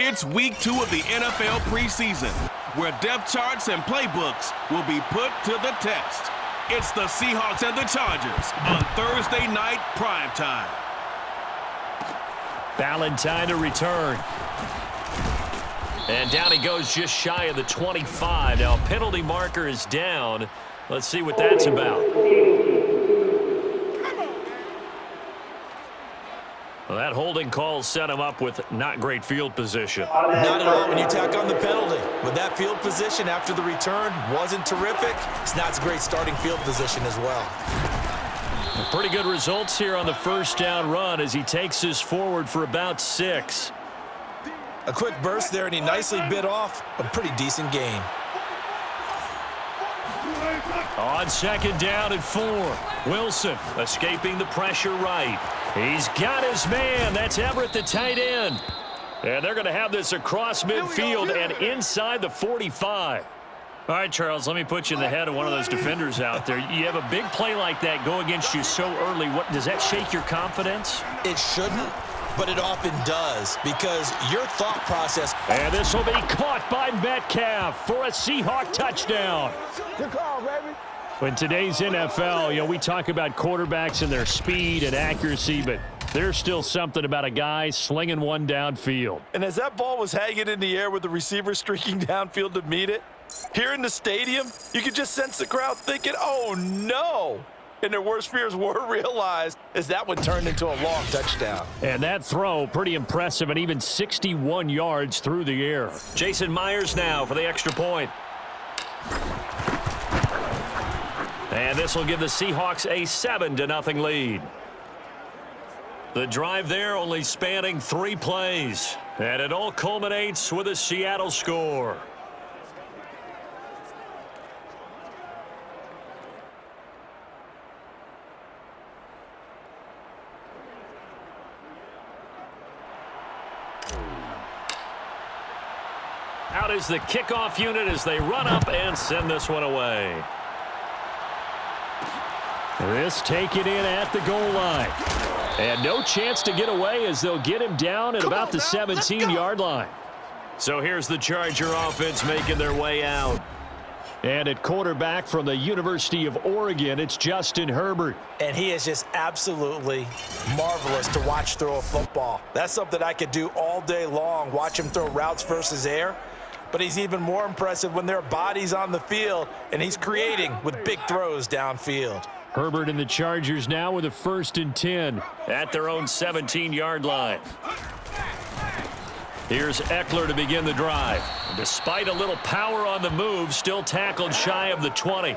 It's week 2 of the NFL preseason, where depth charts and playbooks will be put to the test. It's the Seahawks and the Chargers on Thursday night primetime. Valentine to return. And down he goes just shy of the 25. Now, penalty marker is down. Let's see what that's about. Well, that holding call set him up with not great field position. Not at all when you tack on the penalty. With that field position after the return wasn't terrific, it's not a great starting field position as well. Pretty good results here on the first down run as he takes us forward for about 6. A quick burst there, and he nicely bit off a pretty decent gain. On second down and 4. Wilson escaping the pressure right. He's got his man. That's Everett, the tight end. And they're going to have this across midfield and inside the 45. All right, Charles, let me put you in the head of one of those defenders out there. You have a big play like that go against you so early. What does that shake your confidence? It shouldn't, but it often does because your thought process. And this will be caught by Metcalf for a Seahawk touchdown. Good call, baby. In today's NFL, we talk about quarterbacks and their speed and accuracy, but there's still something about a guy slinging one downfield. And as that ball was hanging in the air with the receiver streaking downfield to meet it, here in the stadium, you could just sense the crowd thinking, oh, no. And their worst fears were realized as that one turned into a long touchdown. And that throw, pretty impressive, and even 61 yards through the air. Jason Myers now for the extra point. And this will give the Seahawks a 7-0 lead. The drive there only spanning 3 plays. And it all culminates with a Seattle score. Out is the kickoff unit as they run up and send this one away. This taken in at the goal line. And no chance to get away as they'll get him down at about the 17-yard line. So here's the Charger offense making their way out. And at quarterback from the University of Oregon, it's Justin Herbert. And he is just absolutely marvelous to watch throw a football. That's something I could do all day long, watch him throw routes versus air. But he's even more impressive when there are bodies on the field, and he's creating with big throws downfield. Herbert and the Chargers now with a 1st and 10 at their own 17-yard line. Here's Eckler to begin the drive. Despite a little power on the move, still tackled shy of the 20.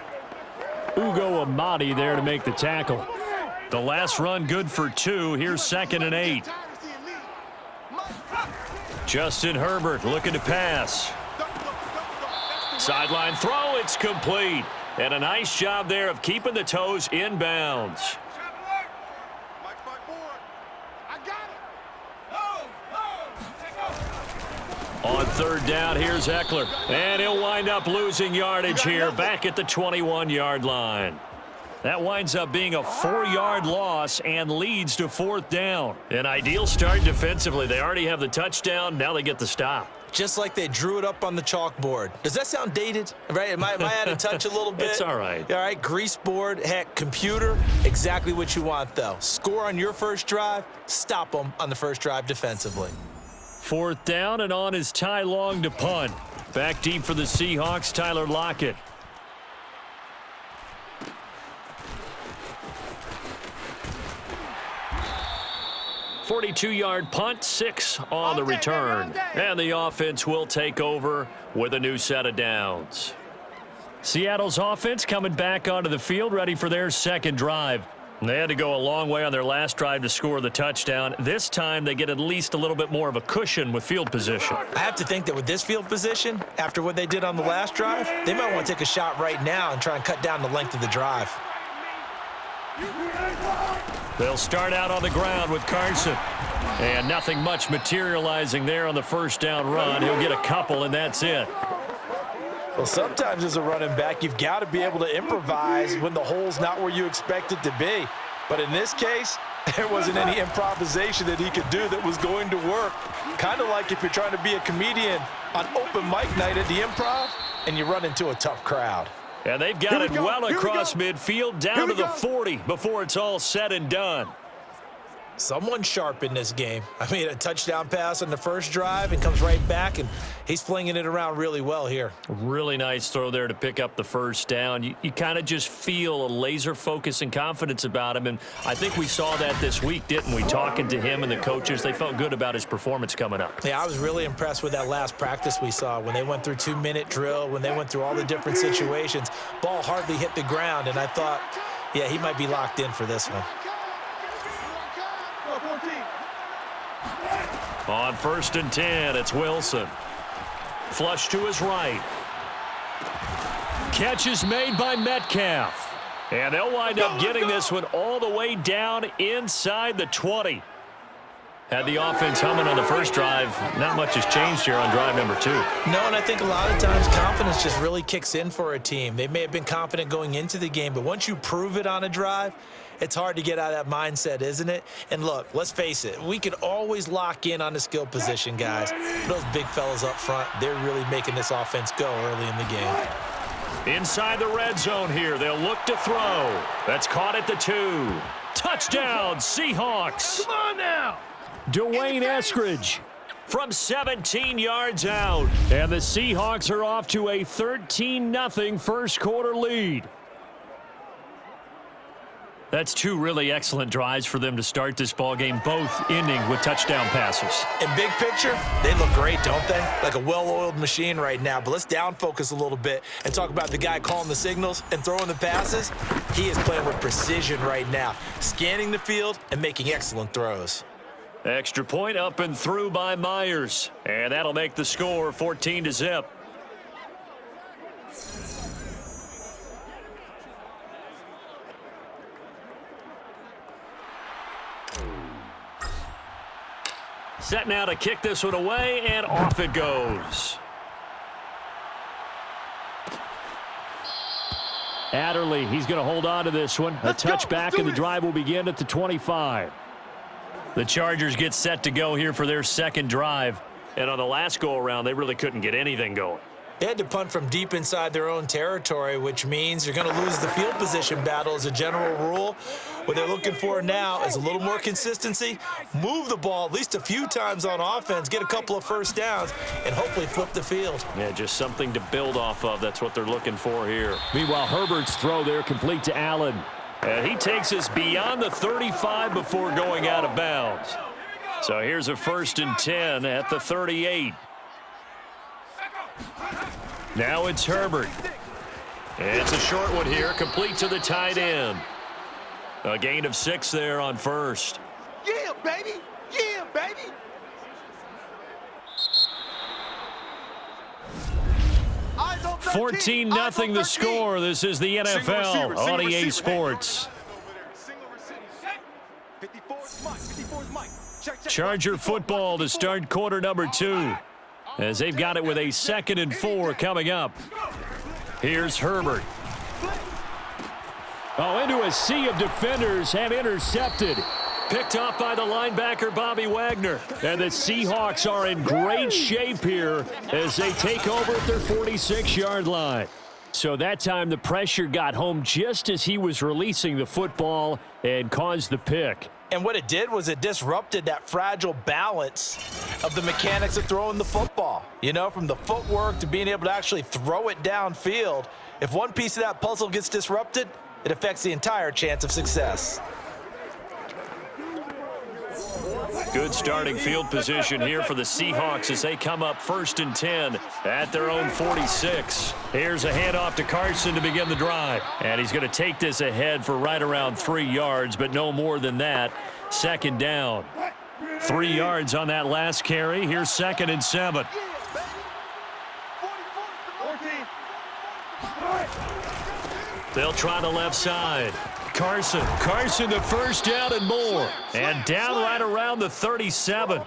Ugo Amadi there to make the tackle. The last run good for 2. Here's 2nd and 8. Justin Herbert looking to pass. Sideline throw, it's complete. And a nice job there of keeping the toes inbounds. On 3rd down, here's Eckler. And he'll wind up losing yardage here back at the 21-yard line. That winds up being a 4-yard loss and leads to 4th down. An ideal start defensively. They already have the touchdown. Now they get the stop. Just like they drew it up on the chalkboard. Does that sound dated? Right? Am I out of touch a little bit? It's all right. All right, grease board, heck, computer, exactly what you want, though. Score on your first drive, stop them on the first drive defensively. 4th down, and on is Ty Long to punt. Back deep for the Seahawks, Tyler Lockett. .42-yard punt, 6 on the return. And the offense will take over with a new set of downs. Seattle's offense coming back onto the field, ready for their 2nd drive. They had to go a long way on their last drive to score the touchdown. This time they get at least a little bit more of a cushion with field position. I have to think that with this field position, after what they did on the last drive, they might want to take a shot right now and try and cut down the length of the drive. They'll start out on the ground with Carson. And nothing much materializing there on the 1st down run. He'll get a couple, and that's it. Well, sometimes as a running back, you've got to be able to improvise when the hole's not where you expect it to be. But in this case, There wasn't any improvisation that he could do that was going to work. Kind of like if you're trying to be a comedian on open mic night at the Improv and you run into a tough crowd. And they've got it well across midfield, down to the 40 before it's all said and done. Someone's sharp in this game. I mean, a touchdown pass on the first drive and comes right back, and he's flinging it around really well here. Really nice throw there to pick up the first down. You kind of just feel a laser focus and confidence about him, and I think we saw that this week, didn't we? Talking to him and the coaches, they felt good about his performance coming up. Yeah, I was really impressed with that last practice we saw when they went through 2-minute drill, when they went through all the different situations. Ball hardly hit the ground, and I thought, yeah, he might be locked in for this one. On 1st and 10, it's Wilson. Flush to his right. Catch is made by Metcalf. And they'll wind up getting this one all the way down inside the 20. Had the offense humming on the first drive. Not much has changed here on drive number 2. No, and I think a lot of times confidence just really kicks in for a team. They may have been confident going into the game, but once you prove it on a drive, it's hard to get out of that mindset, isn't it? And look, let's face it, we can always lock in on the skill position, guys. Those big fellas up front, they're really making this offense go early in the game. Inside the red zone here, they'll look to throw. That's caught at the 2. Touchdown, Seahawks. Come on now. Dwayne Eskridge from 17 yards out. And the Seahawks are off to a 13-0 first quarter lead. That's 2 really excellent drives for them to start this ballgame, both ending with touchdown passes. In big picture, they look great, don't they? Like a well-oiled machine right now. But let's down focus a little bit and talk about the guy calling the signals and throwing the passes. He is playing with precision right now, scanning the field and making excellent throws. Extra point up and through by Myers. And that'll make the score 14-0. Set now to kick this one away, and off it goes. Adderley, he's going to hold on to this one. A touchback, and the drive will begin at the 25. The Chargers get set to go here for their second drive. And on the last go-around, they really couldn't get anything going. They had to punt from deep inside their own territory, which means you're going to lose the field position battle as a general rule. What they're looking for now is a little more consistency, move the ball at least a few times on offense, get a couple of first downs, and hopefully flip the field. Yeah, just something to build off of. That's what they're looking for here. Meanwhile, Herbert's throw there complete to Allen. And he takes us beyond the 35 before going out of bounds. So here's a 1st and 10 at the 38. Now it's Herbert. It's a short one here, complete to the tight end. A gain of 6 there on first. Yeah, baby. Yeah, baby. Eyes on 13. 14-0 the score. This is the NFL on EA Sports. Charger football to start quarter number 2. As they've got it with a 2nd and 4 coming up. Here's Herbert. Oh, into a sea of defenders and intercepted. Picked off by the linebacker, Bobby Wagner. And the Seahawks are in great shape here as they take over at their 46-yard line. So that time the pressure got home just as he was releasing the football and caused the pick. And what it did was it disrupted that fragile balance of the mechanics of throwing the football. You know, from the footwork to being able to actually throw it downfield. If one piece of that puzzle gets disrupted, it affects the entire chance of success. Good starting field position here for the Seahawks as they come up 1st and 10 at their own 46. Here's a handoff to Carson to begin the drive. And he's going to take this ahead for right around 3 yards, but no more than that. 2nd down. 3 yards on that last carry. Here's 2nd and 7. They'll try the left side. Carson the first down and more. And down right around the 37.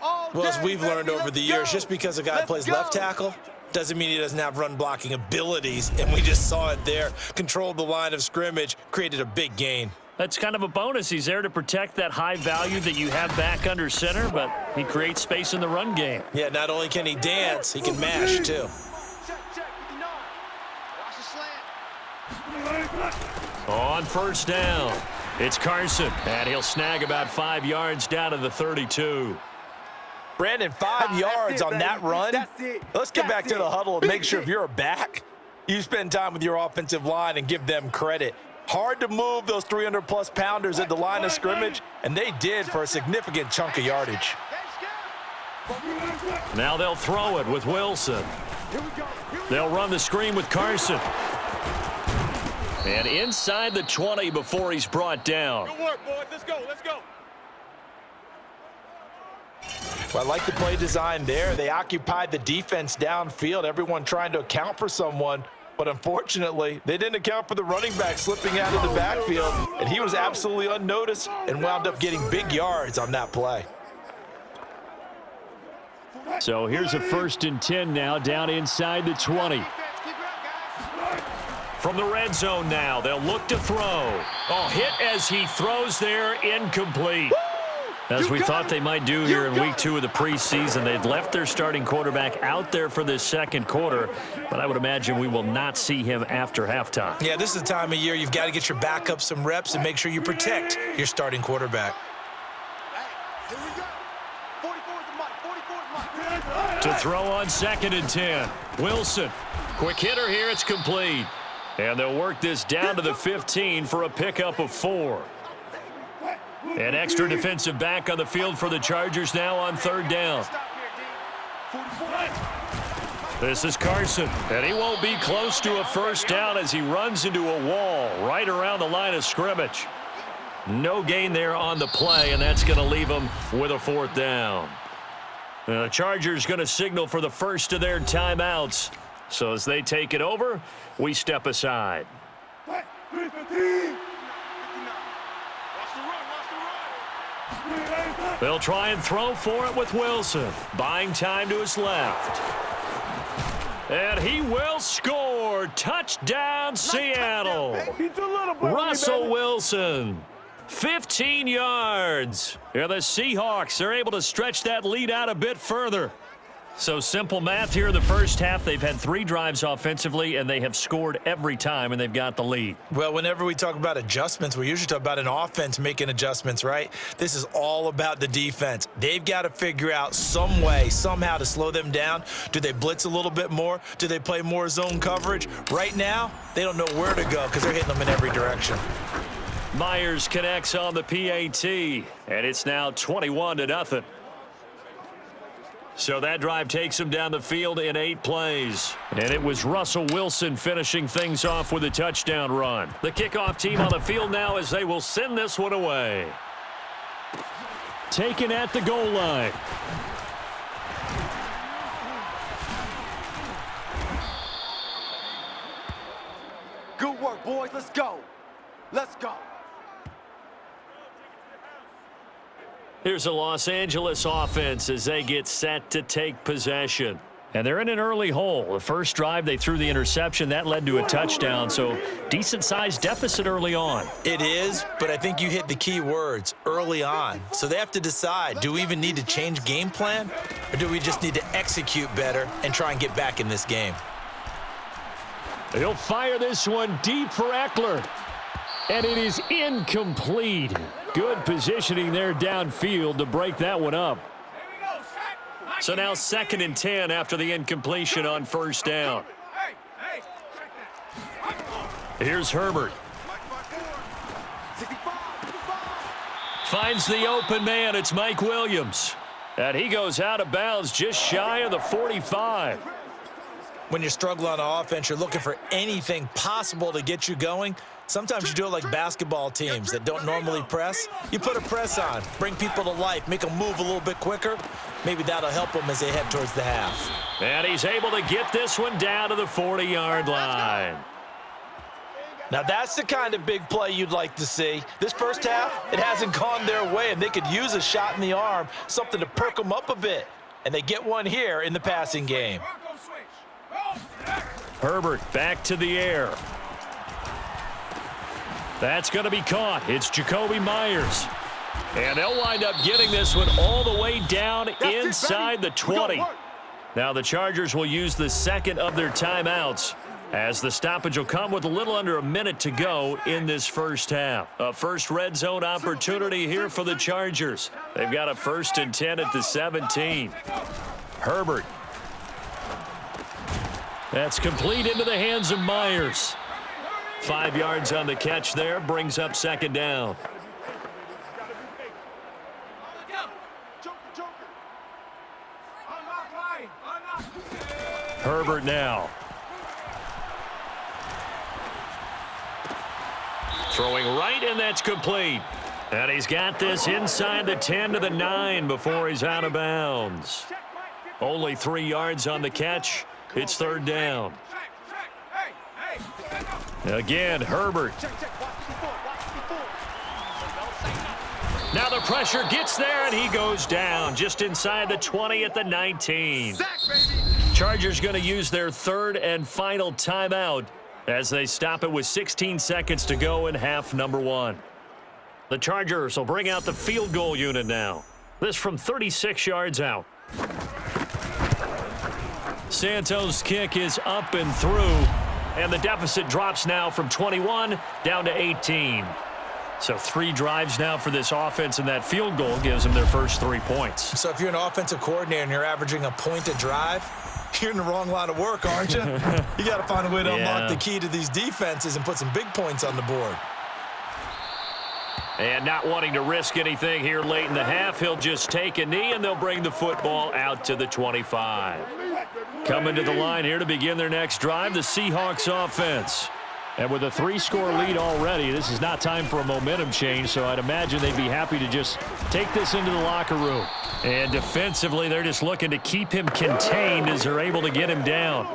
Well, as we've learned over the years, just because a guy plays left tackle Doesn't mean he doesn't have run blocking abilities, and we just saw it there. Controlled the line of scrimmage, created a big gain. That's kind of a bonus. He's there to protect that high value that you have back under center, but he creates space in the run game. Yeah, not only can he dance, he can mash too. On first down, it's Carson, and he'll snag about 5 yards down to the 32. Brandon, 5 yards on that run. Let's get back to the huddle and make sure if you're a back, you spend time with your offensive line and give them credit. Hard to move those 300-plus pounders at the line of scrimmage, and they did for a significant chunk of yardage. Now they'll throw it with Wilson. They'll run the screen with Carson. And inside the 20 before he's brought down. Good work, boys. Let's go. Let's go. Well, I like the play design there. They occupied the defense downfield, everyone trying to account for someone. But unfortunately, they didn't account for the running back slipping out of the backfield, and he was absolutely unnoticed and wound up getting big yards on that play. So here's a 1st and 10 now down inside the 20. From the red zone now, they'll look to throw. Oh, hit as he throws there, incomplete. As we thought they might do here in week 2 of the preseason, they'd left their starting quarterback out there for this second quarter, but I would imagine we will not see him after halftime. Yeah, this is the time of year you've got to get your backup some reps and make sure you protect your starting quarterback. To throw on 2nd and 10. Wilson, quick hitter here, it's complete. And they'll work this down to the 15 for a pickup of 4. An extra defensive back on the field for the Chargers now on 3rd down. This is Carson, and he won't be close to a 1st down as he runs into a wall right around the line of scrimmage. No gain there on the play, and that's going to leave him with a 4th down. The Chargers going to signal for the first of their timeouts. So as they take it over, we step aside. They'll try and throw for it with Wilson. Buying time to his left. And he will score. Touchdown, Seattle. Russell Wilson. 15 yards. Yeah, the Seahawks are able to stretch that lead out a bit further. So simple math here in the first half. They've had 3 drives offensively, and they have scored every time, and they've got the lead. Well, whenever we talk about adjustments, we usually talk about an offense making adjustments, right? This is all about the defense. They've got to figure out some way, somehow to slow them down. Do they blitz a little bit more? Do they play more zone coverage? Right now, they don't know where to go because they're hitting them in every direction. Myers connects on the PAT, and it's now 21-0. So that drive takes him down the field in 8 plays. And it was Russell Wilson finishing things off with a touchdown run. The kickoff team on the field now as they will send this one away. Taken at the goal line. Good work, boys. Let's go. Let's go. Here's a Los Angeles offense as they get set to take possession. And they're in an early hole. The first drive, they threw the interception. That led to a touchdown, so decent-sized deficit early on. It is, but I think you hit the key words, early on. So they have to decide, do we even need to change game plan, or do we just need to execute better and try and get back in this game? He'll fire this one deep for Eckler. And it is incomplete. Good positioning there downfield to break that one up. So now 2nd and 10 after the incompletion on 1st down. Here's Herbert. Finds the open man. It's Mike Williams. And he goes out of bounds just shy of the 45. When you're struggling on offense, you're looking for anything possible to get you going. Sometimes you do it like basketball teams that don't normally press. You put a press on, bring people to life, make them move a little bit quicker. Maybe that'll help them as they head towards the half. And he's able to get this one down to the 40-yard line. Now that's the kind of big play you'd like to see. This first half, it hasn't gone their way, and they could use a shot in the arm, something to perk them up a bit. And they get one here in the passing game. Herbert back to the air. That's going to be caught. It's Jacoby Myers. And they'll wind up getting this one all the way down inside the 20. Now the Chargers will use the second of their timeouts, as the stoppage will come with a little under a minute to go in this first half. A first red zone opportunity here for the Chargers. They've got a 1st and 10 at the 17. Herbert. That's complete into the hands of Myers. 5 yards on the catch there, brings up 2nd down. Herbert now. Throwing right, and that's complete. And he's got this inside the 10 to the 9 before he's out of bounds. Only 3 yards on the catch. It's 3rd down. Again, Herbert. Now the pressure gets there, and he goes down just inside the 20 at the 19. Chargers going to use their 3rd and final timeout as they stop it with 16 seconds to go in half number 1. The Chargers will bring out the field goal unit now. This from 36 yards out. Santos' kick is up and through, and the deficit drops now from 21 down to 18. So 3 drives now for this offense, and that field goal gives them their first 3 points. So if you're an offensive coordinator and you're averaging a point a drive, you're in the wrong line of work, aren't you? You got to find a way to unlock the key to these defenses and put some big points on the board. And not wanting to risk anything here late in the half, he'll just take a knee, and they'll bring the football out to the 25. Coming to the line here to begin their next drive, the Seahawks offense. And with a 3-score lead already, this is not time for a momentum change, so I'd imagine they'd be happy to just take this into the locker room. And defensively, they're just looking to keep him contained as they're able to get him down.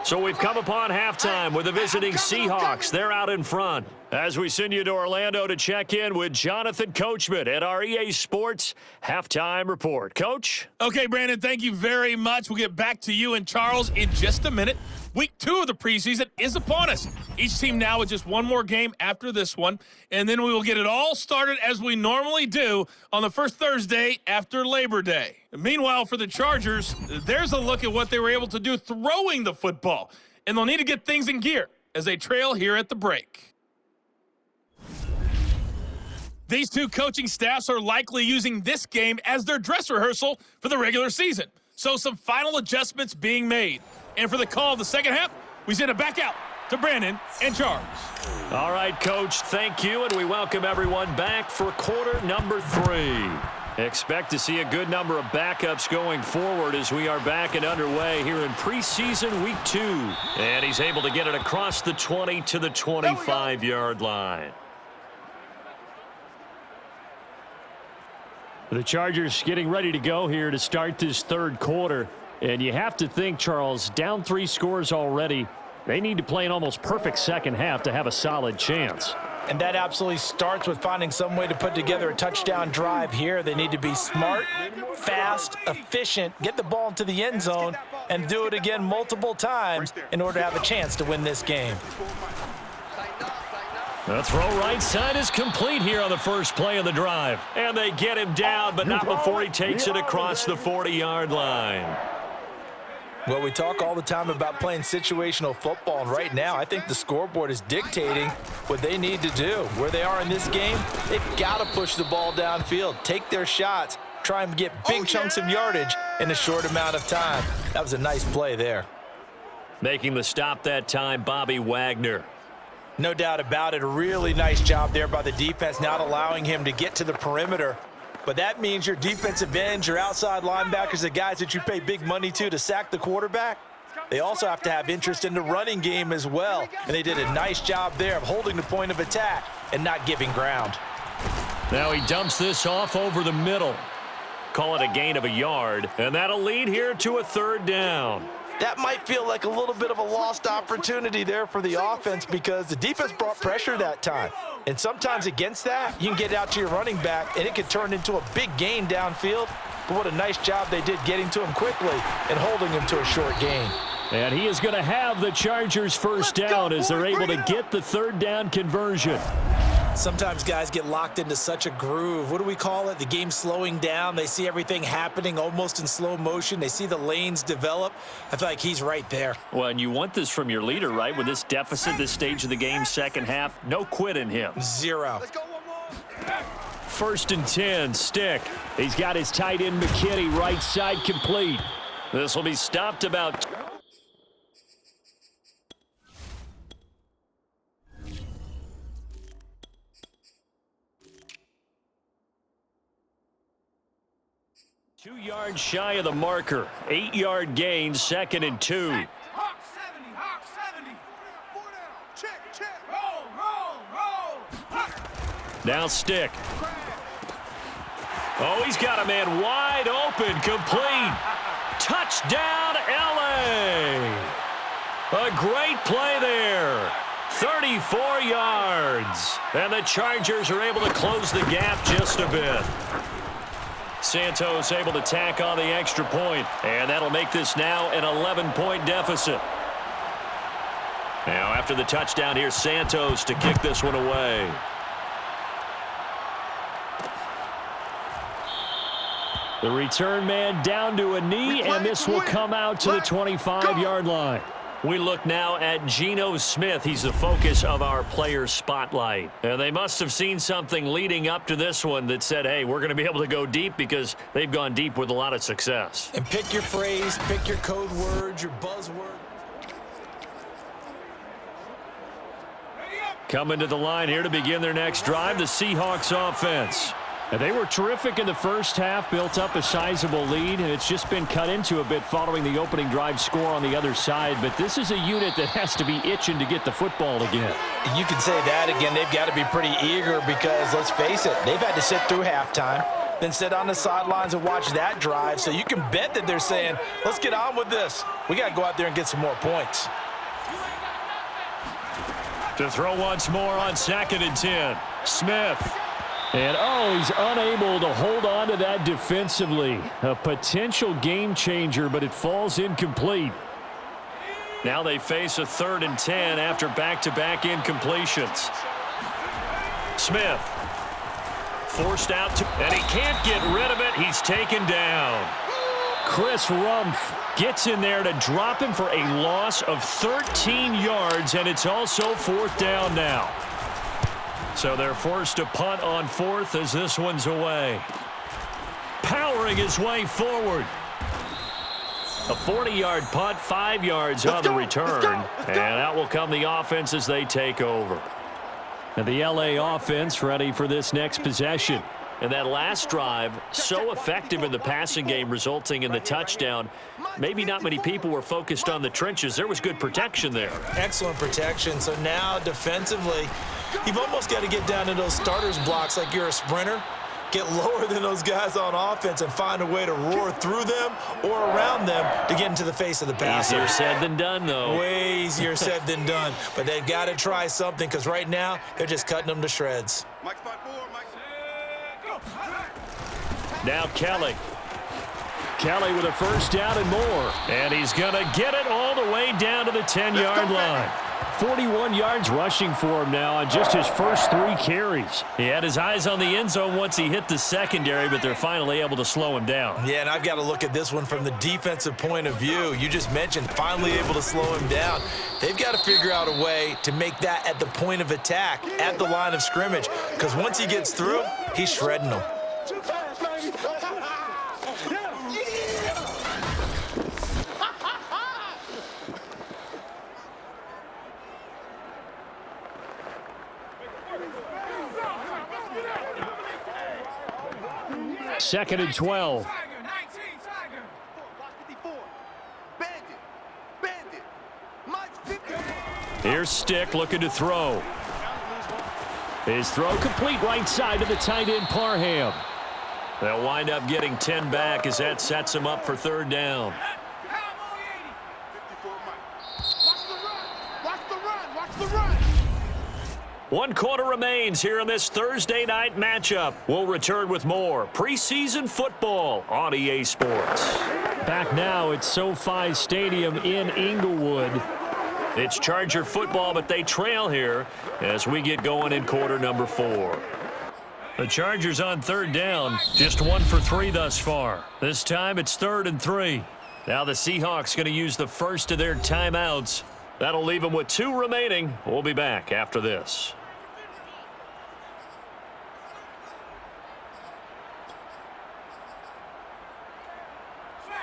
So we've come upon halftime with the visiting Seahawks. They're out in front. As we send you to Orlando to check in with Jonathan Coachman at our EA Sports Halftime Report. Coach? Okay, Brandon, thank you very much. We'll get back to you and Charles in just a minute. Week 2 of the preseason is upon us. Each team now with just one more game after this one, and then we will get it all started as we normally do on the first Thursday after Labor Day. Meanwhile, for the Chargers, there's a look at what they were able to do throwing the football, and they'll need to get things in gear as they trail here at the break. These 2 coaching staffs are likely using this game as their dress rehearsal for the regular season. So some final adjustments being made. And for the call of the second half, we send it back out to Brandon and Charles. All right, Coach, thank you, and we welcome everyone back for quarter number 3. Expect to see a good number of backups going forward as we are back and underway here in preseason week 2. And he's able to get it across the 20 to the 25-yard line. The Chargers getting ready to go here to start this 3rd quarter. And you have to think, Charles, down 3 scores already. They need to play an almost perfect second half to have a solid chance. And that absolutely starts with finding some way to put together a touchdown drive here. They need to be smart, fast, efficient, get the ball into the end zone, and do it again multiple times in order to have a chance to win this game. The throw right side is complete here on the first play of the drive. And they get him down, but not before he takes it across the 40-yard line. Well, we talk all the time about playing situational football, and right now I think the scoreboard is dictating what they need to do. Where they are in this game, they've got to push the ball downfield, take their shots, try and get big chunks of yardage in a short amount of time. That was a nice play there. Making the stop that time, Bobby Wagner. No doubt about it. A really nice job there by the defense, not allowing him to get to the perimeter. But that means your defensive ends, your outside linebackers, the guys that you pay big money to sack the quarterback, they also have to have interest in the running game as well. And they did a nice job there of holding the point of attack and not giving ground. Now he dumps this off over the middle. Call it a gain of a yard, and that'll lead here to a 3rd down. That might feel like a little bit of a lost opportunity there for the offense because the defense brought pressure that time. And sometimes against that, you can get out to your running back, and it could turn into a big gain downfield. But what a nice job they did getting to him quickly and holding him to a short gain. And he is going to have the Chargers first down as they're able to get the third down conversion. Sometimes guys get locked into such a groove. What do we call it? The game slowing down. They see everything happening almost in slow motion. They see the lanes develop. I feel like he's right there. Well, and you want this from your leader, right? With this deficit, this stage of the game, second half, no quit in him. Zero. Let's go one more. First and 10, Stick. He's got his tight end McKinney right side complete. This will be stopped about... Two yards shy of the marker. 8-yard gain, second and 2. Hawk 70, Hawk 70. Check. Roll. Now Stick. Oh, he's got a man wide open, complete. Touchdown, LA. A great play there. 34 yards. And the Chargers are able to close the gap just a bit. Santos able to tack on the extra point, and that'll make this now an 11-point deficit. Now after the touchdown, here's Santos to kick this one away. The return man down to a knee, and this will come out to the 25-yard line. We look now at Geno Smith. He's the focus of our player spotlight. And they must have seen something leading up to this one that said, hey, we're going to be able to go deep, because they've gone deep with a lot of success. And pick your phrase, pick your code words, your buzzword. Coming to the line here to begin their next drive, the Seahawks offense. And they were terrific in the first half, built up a sizable lead, and it's just been cut into a bit following the opening drive score on the other side. But this is a unit that has to be itching to get the football again. You can say that again. They've got to be pretty eager because, let's face it, they've had to sit through halftime, then sit on the sidelines and watch that drive. So you can bet that they're saying, let's get on with this. We got to go out there and get some more points. To throw once more on second and 10. Smith. And, oh, he's unable to hold on to that defensively. A potential game changer, but it falls incomplete. Now they face a 3rd and 10 after back-to-back incompletions. Smith forced out to, and he can't get rid of it. He's taken down. Chris Rumph gets in there to drop him for a loss of 13 yards, and it's also 4th down now. So they're forced to punt on 4th as this one's away. Powering his way forward. A 40-yard punt, 5 yards on the return. And out will come the offense as they take over. And the LA offense ready for this next possession. And that last drive, so effective in the passing game, resulting in the touchdown. Maybe not many people were focused on the trenches. There was good protection there. Excellent protection. So now defensively, you've almost got to get down to those starters blocks like you're a sprinter. Get lower than those guys on offense and find a way to roar through them or around them to get into the face of the passer. Easier said than done, though. Way easier said than done. But they've got to try something, because right now they're just cutting them to shreds. Now Kelly. Kelly with a first down and more. And he's going to get it all the way down to the 10-yard line. 41 yards rushing for him now on just his first 3 carries. He had his eyes on the end zone once he hit the secondary, but they're finally able to slow him down. Yeah, and I've got to look at this one from the defensive point of view. You just mentioned finally able to slow him down. They've got to figure out a way to make that at the point of attack, at the line of scrimmage, because once he gets through, he's shredding them. Second and 12. Here's Stick looking to throw. His throw complete right side to the tight end Parham. They'll wind up getting 10 back as that sets him up for 3rd down. 1 quarter remains here in this Thursday night matchup. We'll return with more preseason football on EA Sports. Back now at SoFi Stadium in Inglewood. It's Charger football, but they trail here as we get going in quarter number 4. The Chargers on 3rd down, just 1 for 3 thus far. This time it's 3rd and 3. Now the Seahawks going to use the first of their timeouts. That'll leave them with 2 remaining. We'll be back after this.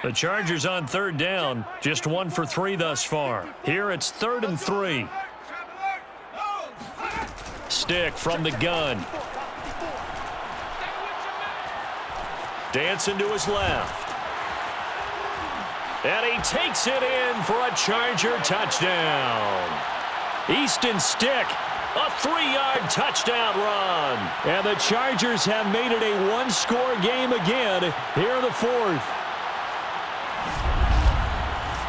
The Chargers on 3rd down, just 1 for 3 thus far. Here it's 3rd and 3. Stick from the gun. Dancing to his left. And he takes it in for a Charger touchdown. Easton Stick, a 3-yard touchdown run. And the Chargers have made it a 1-score game again here in the 4th.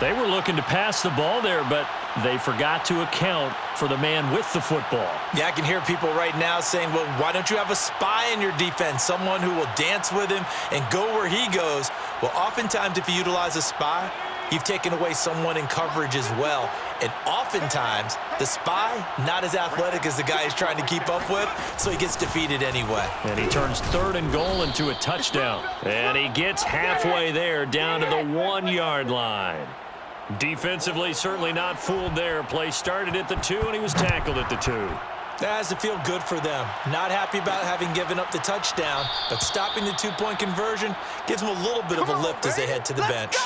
They were looking to pass the ball there, but they forgot to account for the man with the football. Yeah, I can hear people right now saying, well, why don't you have a spy in your defense, someone who will dance with him and go where he goes? Well, oftentimes if you utilize a spy, you've taken away someone in coverage as well. And oftentimes, the spy, not as athletic as the guy he's trying to keep up with, so he gets defeated anyway. And he turns 3rd and goal into a touchdown. And he gets halfway there down to the 1-yard line. Defensively, certainly not fooled there. Play started at the 2, and he was tackled at the 2. That has to feel good for them. Not happy about having given up the touchdown, but stopping the 2-point conversion gives them a little bit of a lift as they head to the bench.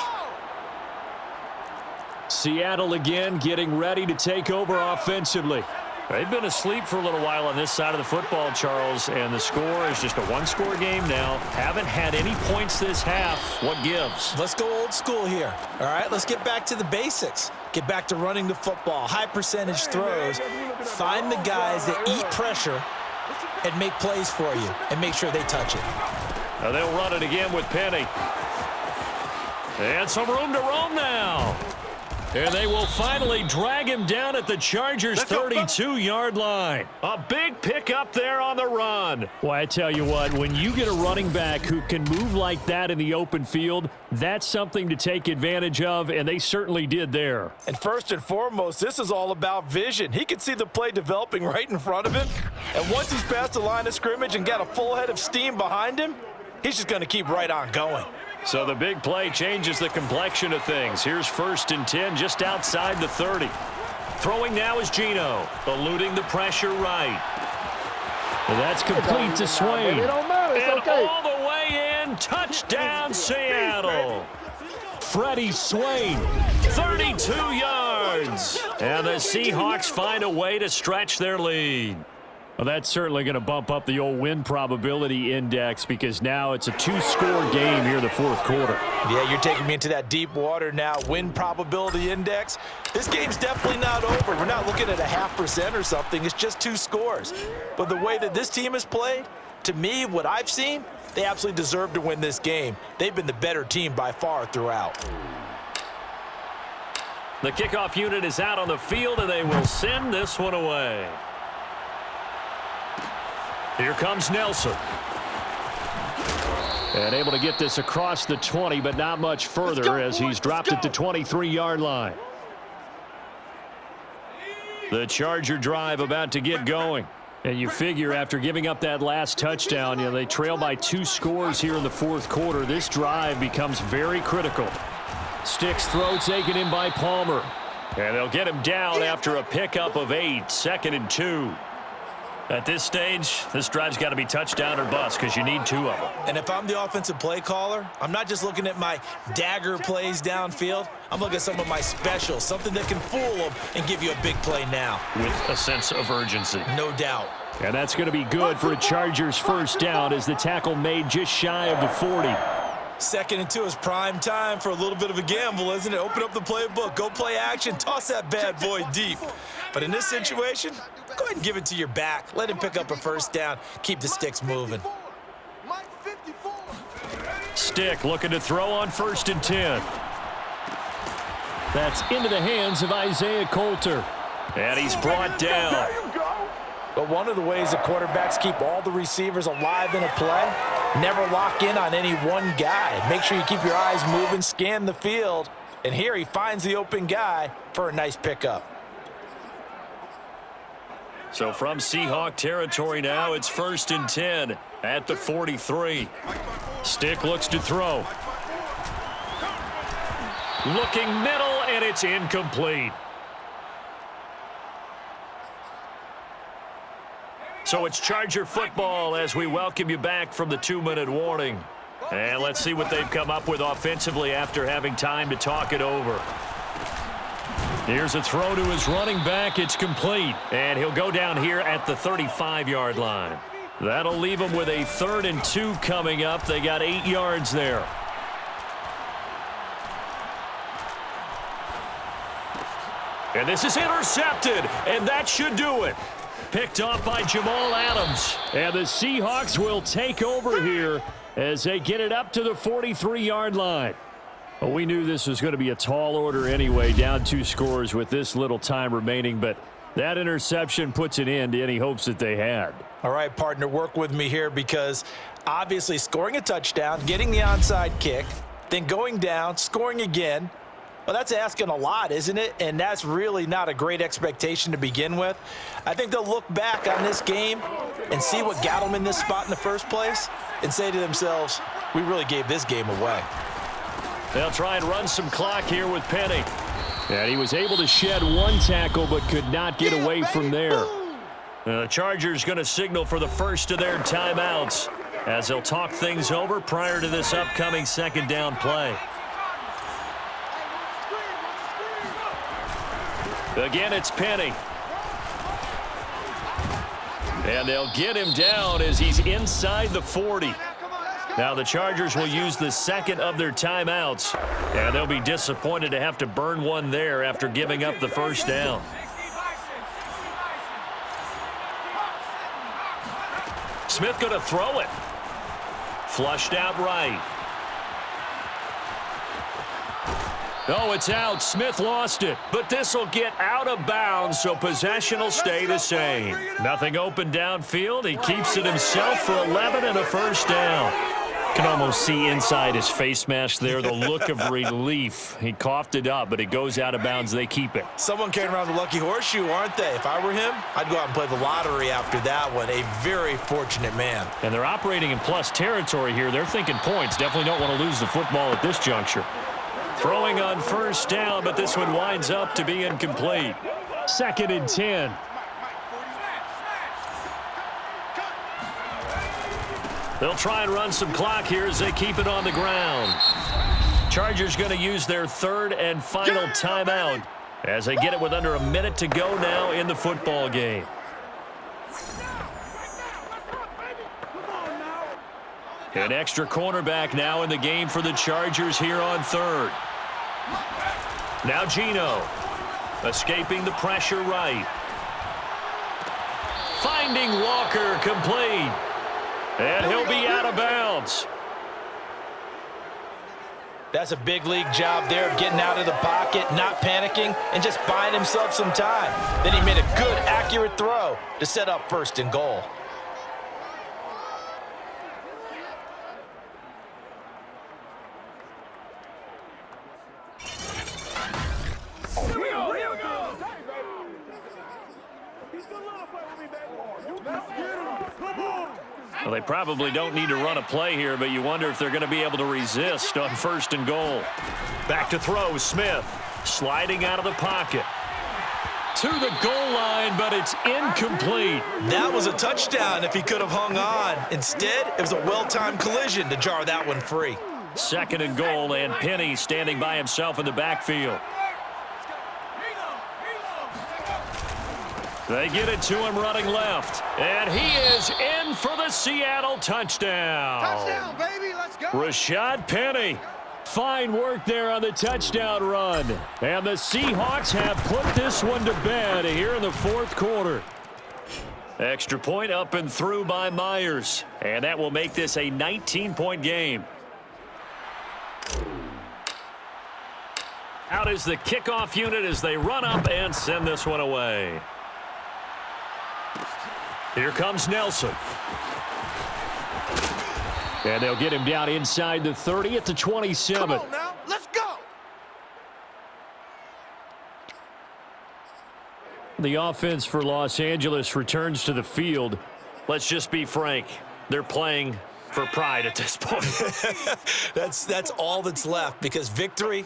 Seattle again getting ready to take over offensively. They've been asleep for a little while on this side of the football, Charles, and the score is just a 1-score game now. Haven't had any points this half. What gives? Let's go old school here. All right, let's get back to the basics. Get back to running the football, high percentage throws. Find the guys that eat pressure and make plays for you and make sure they touch it. Now they'll run it again with Penny. And some room to roam now. And they will finally drag him down at the Chargers' 32-yard line. A big pickup there on the run. Well, I tell you what, when you get a running back who can move like that in the open field, that's something to take advantage of, and they certainly did there. And first and foremost, this is all about vision. He could see the play developing right in front of him. And once he's past the line of scrimmage and got a full head of steam behind him, he's just going to keep right on going. So the big play changes the complexion of things. Here's 1st and 10 just outside the 30. Throwing now is Geno, eluding the pressure right. And that's complete to Swain. And all the way in, touchdown Seattle. Freddie Swain. 32 yards. And the Seahawks find a way to stretch their lead. Well, that's certainly going to bump up the old win probability index because now it's a 2-score game here in the 4th quarter. Yeah, you're taking me into that deep water now. Win probability index. This game's definitely not over. We're not looking at a 0.5% or something. It's just 2 scores. But the way that this team has played, to me, what I've seen, they absolutely deserve to win this game. They've been the better team by far throughout. The kickoff unit is out on the field, and they will send this one away. Here comes Nelson. And able to get this across the 20, but not much further as he's dropped at the 23-yard line. The Charger drive about to get going. And you figure after giving up that last touchdown, you know, they trail by 2 scores here in the 4th quarter. This drive becomes very critical. Sticks throw taken in by Palmer. And they'll get him down after a pickup of 8, 2nd and 2. At this stage, this drive's got to be touchdown or bust because you need 2 of them. And if I'm the offensive play caller, I'm not just looking at my dagger plays downfield. I'm looking at some of my specials, something that can fool them and give you a big play now. With a sense of urgency. No doubt. And that's going to be good for a Chargers 1st down as the tackle made just shy of the 40. 2nd and 2 is prime time for a little bit of a gamble, isn't it? Open up the playbook, go play action, toss that bad boy deep. But in this situation, go ahead and give it to your back. Let him pick up a 1st down. Keep the sticks moving. Stick looking to throw on 1st and 10. That's into the hands of Isaiah Coulter. And he's brought down. But one of the ways that quarterbacks keep all the receivers alive in a play, never lock in on any one guy. Make sure you keep your eyes moving, scan the field. And here he finds the open guy for a nice pickup. So from Seahawk territory now, it's 1st and 10 at the 43. Stick looks to throw. Looking middle, and it's incomplete. So it's Charger football as we welcome you back from the 2-minute warning. And let's see what they've come up with offensively after having time to talk it over. Here's a throw to his running back. It's complete. And he'll go down here at the 35-yard line. That'll leave him with a 3rd and 2 coming up. They got 8 yards there. And this is intercepted, and that should do it. Picked off by Jamal Adams. And the Seahawks will take over here as they get it up to the 43-yard line. Well, we knew this was going to be a tall order anyway, down 2 scores with this little time remaining, but that interception puts an end to any hopes that they had. All right, partner, work with me here because obviously scoring a touchdown, getting the onside kick, then going down, scoring again, well, that's asking a lot, isn't it? And that's really not a great expectation to begin with. I think they'll look back on this game and see what got them in this spot in the first place and say to themselves, we really gave this game away. They'll try and run some clock here with Penny. And he was able to shed 1 tackle but could not get away from there. The Chargers going to signal for the first of their timeouts as they'll talk things over prior to this upcoming 2nd down play. Again, it's Penny. And they'll get him down as he's inside the 40. Now the Chargers will use the 2nd of their timeouts, and they'll be disappointed to have to burn one there after giving up the 1st down. Smith going to throw it. Flushed out right. Oh, it's out. Smith lost it, but this will get out of bounds, so possession will stay the same. Nothing open downfield. He keeps it himself for 11 and a 1st down. Can almost see inside his face mask there the look of relief. He coughed it up, but it goes out of bounds. They keep it. Someone carrying around the lucky horseshoe, aren't they? If I were him, I'd go out and play the lottery after that one. A very fortunate man. And they're operating in plus territory here. They're thinking points. Definitely don't want to lose the football at this juncture. Throwing on 1st down, but this one winds up to be incomplete. 2nd and 10. They'll try and run some clock here as they keep it on the ground. Chargers going to use their 3rd and final timeout as they get it with under a minute to go now in the football game. An extra cornerback now in the game for the Chargers here on 3rd. Now Geno, escaping the pressure right. Finding Walker, complete. And he'll be out of bounds. That's a big league job there of getting out of the pocket, not panicking, and just buying himself some time. Then he made a good, accurate throw to set up 1st and goal. Well, they probably don't need to run a play here, but you wonder if they're going to be able to resist on 1st and goal. Back to throw, Smith. Sliding out of the pocket. To the goal line, but it's incomplete. That was a touchdown if he could have hung on. Instead, it was a well-timed collision to jar that one free. 2nd and goal, and Penny standing by himself in the backfield. They get it to him running left. And he is in for the Seattle touchdown. Touchdown, baby. Let's go. Rashad Penny. Fine work there on the touchdown run. And the Seahawks have put this one to bed here in the 4th quarter. Extra point up and through by Myers. And that will make this a 19-point game. Out is the kickoff unit as they run up and send this one away. Here comes Nelson. And they'll get him down inside the 30 at the 27. Come on now, let's go. The offense for Los Angeles returns to the field. Let's just be frank. They're playing for pride at this point. That's all that's left, because victory,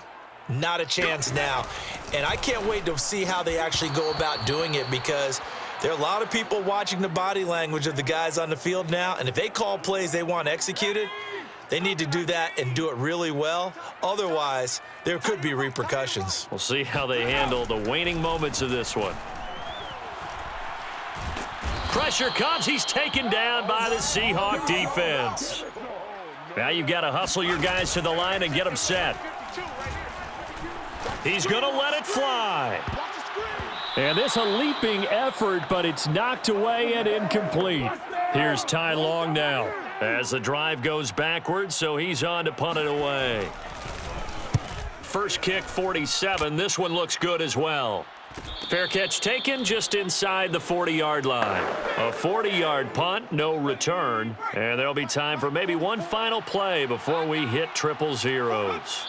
not a chance now. And I can't wait to see how they actually go about doing it, because there are a lot of people watching the body language of the guys on the field now, and if they call plays they want executed, they need to do that and do it really well. Otherwise, there could be repercussions. We'll see how they handle the waning moments of this one. Pressure comes. He's taken down by the Seahawk defense. Now you've got to hustle your guys to the line and get them set. He's going to let it fly. And this a leaping effort, but it's knocked away and incomplete. Here's Ty Long now as the drive goes backwards, so he's on to punt it away. First kick, 47. This one looks good as well. Fair catch taken just inside the 40-yard line. A 40-yard punt, no return. And there'll be time for maybe one final play before we hit triple zeros.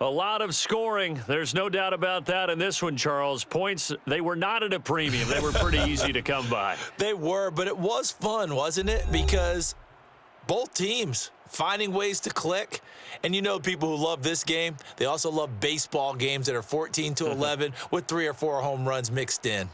A lot of scoring. There's no doubt about that in this one, Charles. Points, they were not at a premium. They were pretty easy to come by. They were, but it was fun, wasn't it? Because both teams finding ways to click. And you know, people who love this game, they also love baseball games that are 14-11 with 3 or 4 home runs mixed in.